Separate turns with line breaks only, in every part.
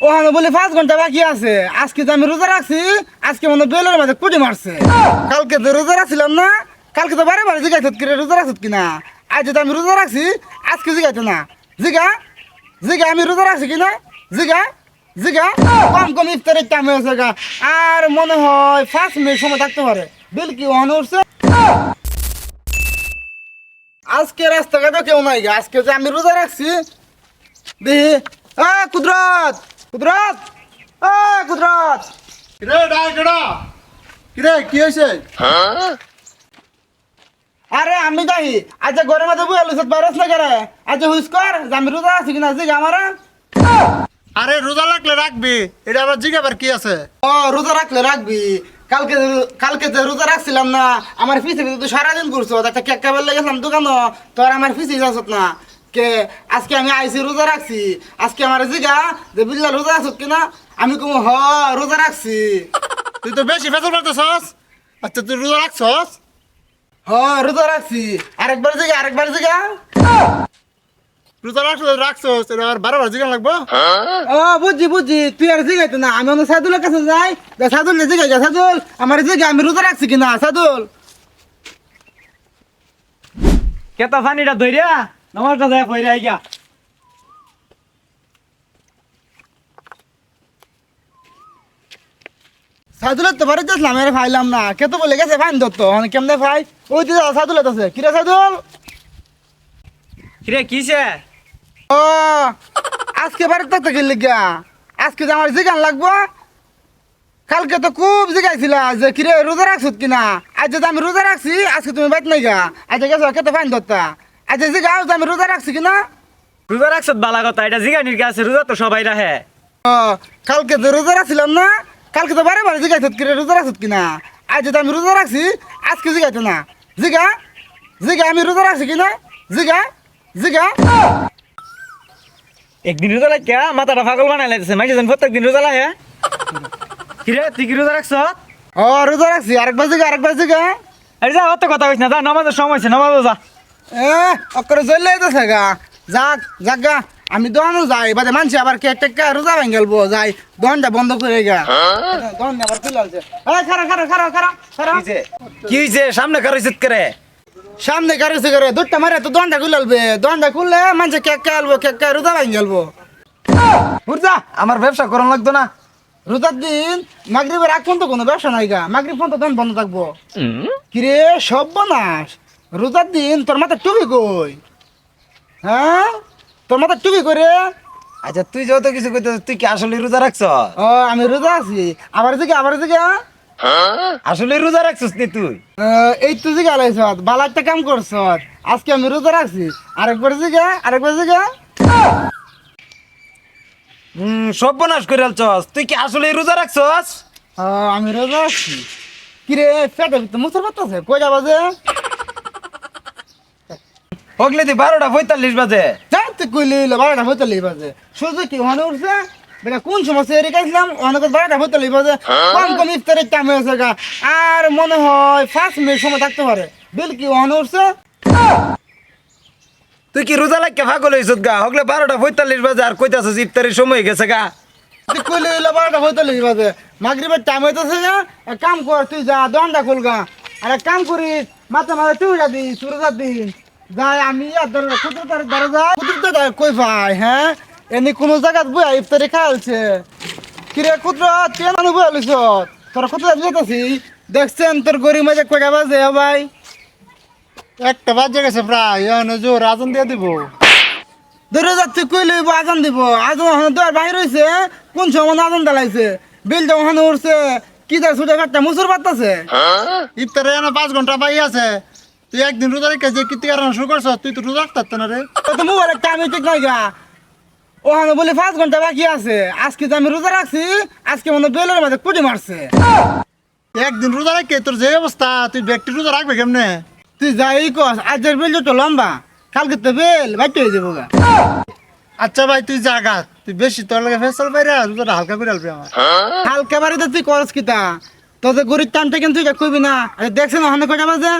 ওখানে বলে 5 ঘন্টা বাকি আছে। আজকে তো আমি রোজা রাখছি, আজকে মনে হয় বেলের মাঝে কুটি মারছে। কালকে তো রোজা রাখছিলাম না, কালকে তো বারে বারে জিজ্ঞাসা কি রে রোজা রাখছ কিনা। আজ তো আমি রোজা রাখছি, আজকে জিজ্ঞাসা না। জিগা জিগা আমি রোজা রাখছি কিনা, জিগা জিগা। কম কম ইফতারের টাইম হয়েছে গা। আর মনে হয় 5 মিনিট সময় থাকতে পারে। বিল কি ওখানে উঠছে? আজকে রাস্তাঘাটে কেউ নাই গা। আজকে যে আমি রোজা রাখছি দেখি। কুদরত কুদরত কুদরত।
কিরে ডাকেডা, কিরে কি হয়েছে?
আরে আমি যাই আজ ঘরের মধ্যে বই আলু বাইরস না করে। আজ হুইস কর যে আমি রোজা আছি কিনা, জিগা আমারা।
আরে রোজা লাগলে রাখবি, এটা আবার জিজ্ঞাবার কি আছে?
ও রোজা রাখলে রাখবি। কালকে কালকে যে রোজা রাখছিলাম না, আমার পিছে পিছে তুই সারাদিন করছো। একটা কেক খাবার লেগেছিলাম দোকানও, তোর আমার পিছে যাচ্ছ না কে। আজকে আমি আইসি রোজা রাখছি। আজকে আমার জিগা যে বিল্লা রোজা আছো কিনা। আমি কম রোজা রাখছি।
তুই তো বেশি ফেসল পারতেছস। আচ্ছা তুই রোজা রাখছস?
রোজা রাখছি। আরেকবার জিগা
রোজা রাখছস, এটা আবার বারবার জিজ্ঞাসা লাগবো?
বুঝছি বুঝছি, তুই আর জিগাইতো না। আমি অন্য সাদুলের কাছে যাই, সাদুল জিগাই যা। সাদুল আমার জিগা আমি রোজা রাখছি কিনা। সাদুল
কেতা পানিটা ধইরা নমাজটা যায় কইরা আইগা।
সাদুলের তো বাড়িতে আসলাম, এর ফাইলাম না। কে তো বলে গেছে ফাইন ধরতো কেমনে ভাই। ওই দিদা সাদুল আছে কিরা সাদুল।
কিরে কিসে?
ও আজকে বাড়িতে থাকতে গেলি গা। আজকে যে আমার জিগান লাগবো। কালকে তো খুব জিগাইছিলা যে কিরে রোজা রাখছো কিনা। আজ যে আমি রোজা রাখছি, আজকে তুমি বাইত নাই গা। আজ গেছো কে তো ফাইন ধরতা। আজ জিগাও যে আমি রোজা রাখছি কিনা।
রোজা রাখছত বালা কথা, এটা জিগানির কাছে রোজা তো সবাই রাখে।
ও কালকে তো রোজা রাখছিলাম না, কালকে তো বারে বারে জিগাইছত কিরে রোজা রাখছো কিনা। আজ যে আমি রোজা রাখছি, আজকে জিগাইতো না। জিগা জিগা আমি রোজা রাখছি কিনা। জিগা জিগা
একদিন রোজা লাগে মাথাটা পাগল বানাই লাগছে। মাইকে যেন প্রত্যেকদিন রোজা লাগে। কিরে তুই কি রোজা রাখছ?
রোজা রাখছি। আরেকবার জিগা
আরে যা অত কথা কইস না, যা নামাজের সময় হয়েছে, নামাজও যা।
অকরে জ্বললে যেতেছে গা। যাক যাক গা। আমি দোকানও যাই, বাদে মানছি আবার কে টেক্কা রোজা ভাঙ গেলবো। যাই দোকানটা বন্ধ করে গা। দোকান আবার খুলে আছে। খারা খারা খারা খারা খারা।
কি হয়েছে? সামনে কারোইছিস করে
সামনে গাড়ি করে দুধটা মারে তো দোকানটা খুলে আলবে। দোকানটা খুললে মানছে কেক আলবো, কেক রোজা ভাঙ গেলবো। বুঝছা
আমার ব্যবসা করার লাগতো না।
রোজার দিন মাগরিবের আগ পর্যন্ত কোনো ব্যবসা নাই গা। মাগরিব পর্যন্ত দোকান বন্ধ থাকবো। কিরে সর্বনাশ, রোজার দিন তোর মাথা টুপি কই? হ্যাঁ তোর মাথা টুপি করে।
আচ্ছা তুই যত কিছু কইতে, তুই কি আসলে রোজা রাখছ?
আমি রোজা আছি। আবার দিকে
আসলে রোজা রাখছিস নি তুই?
এই তুই জিগা আলাইছ ভালো একটা কাম করছ। আজকে আমি রোজা রাখছি। আরেকবার জিগা
সর্বনাশ করে আলছস। তুই কি আসলে রোজা রাখছস?
আমি রোজা আছি। কিরে পেটে ভিতরে মুসর পাতাছে কই যাবা যে?
হগলে তুই 12:45 বাজে।
যাই তুই কইলি 12:45 বাজে। সুযোগ কি ওখানে উঠছে বেটা। কোন সময় সেরে গেছিলাম অনেক 12:45 বাজে। কম কম ইফতারের টাইম হয়েছে গা। আর মনে হয় 5 মিনিট সময় থাকতে পারে। বিল কি ওখানে উঠছে?
তুই কি রোজা লাগে পাগল হইছত গা? হগলে 12:45 বাজে আর কইতাছস ইফতারের সময় গেছে গা।
তুই কইলি 12:45 বাজে। মাগরিবের টাইম হইতেছে না। এক কাম কর তুই যা দোকানটা খুল গা। আর এক কাম করিস মাথা তুই যাবি সুরজার দিন যাই। আমি কুদরতের দ্বারা যাই। কুদরতের কই ভাই হ্যাঁ এমনি কোনো জায়গাত বই ইফতারি খাইছে। কিরে কুদরত তুই মানুষ বই আলিস তোরা কত যেতেছি দেখছেন তোর গরিব মাঝে কয়টা বাজে ভাই?
একটা বাজে গেছে প্রায়, এখন জোর আজান দিয়ে দিব।
ধরে যাচ্ছি কই লইব আজান দিব। আজান ওখানে দুয়ার বাহির হয়েছে। কোন সময় আজান দালাইছে বিলটা ওখানে উঠছে। কি তার ছুটে কাটটা মুসুর পাতাছে।
ইফতারে এনে 5 ঘন্টা বাকি আছে। তুই একদিন রোজা রেখে যে কীর্তি কারণ শুরু করছ, তুই তো রোজা রাখতে না রে।
তো মোবাইলের টাইম ঠিক নাই গা। ওখানে বলি 5 ঘন্টা বাকি আছে। আজকে যে আমি রোজা রাখছি, আজকে মনে হয় বেলের মাঝে কুটি মারছে।
একদিন রোজা রেখে তোর যে অবস্থা, তুই ব্যক্তি রোজা রাখবে কেমনে?
তুই যাই কস আজের বেল তো লম্বা, কালকে তো বেল বাইতে হয়ে যাবো গা।
আচ্ছা ভাই তুই জাগা, তুই বেশি তোর লাগে ফেসাল বাইরে রোজাটা হালকা করে আলবি আমার।
হালকা বাড়িতে তুই করস কিতা? তোদের গরিব টানটা কিন্তু তুই কইবি না। আরে দেখছেন ওখানে কয়টা বাজে?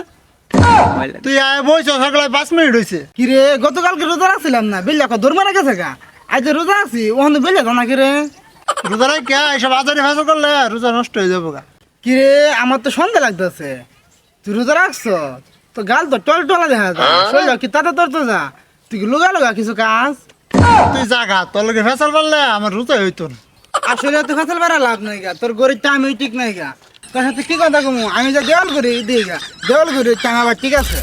তুই আয় বইছ সকালে 5 মিনিট হয়েছে।
কিরে গতকালকে রোজা রাখছিলাম না, বেল দেখো দৌড় মারা গেছে গা। আজ যে রোজা আছি ওখানে বেলে জানা কিরে।
রোজা রেখে এইসব আজারি ফেসল করলে রোজা নষ্ট হয়ে যাবো গা।
কিরে আমার তো সন্দেহ লাগতেছে, তুই রোজা রাখছ তো গাল তো টল টলা দেখা যায়, শরীর কি তাতে তোর তো যা, তুই কি লুগা লুগা কিছু কাজ?
তুই জাগা তোর লগে ফেসল পারলে আমার রোজা হইতো না।
আসলে তো ফসল বেড়া লাভ নাই গা, তোর গরিব টাইম ঠিক নাই গা, তোর সাথে কি কথা কমু, আমি যা দেওয়াল করি দিই গা, দেওয়াল করি টাঙা ঠিক আছে।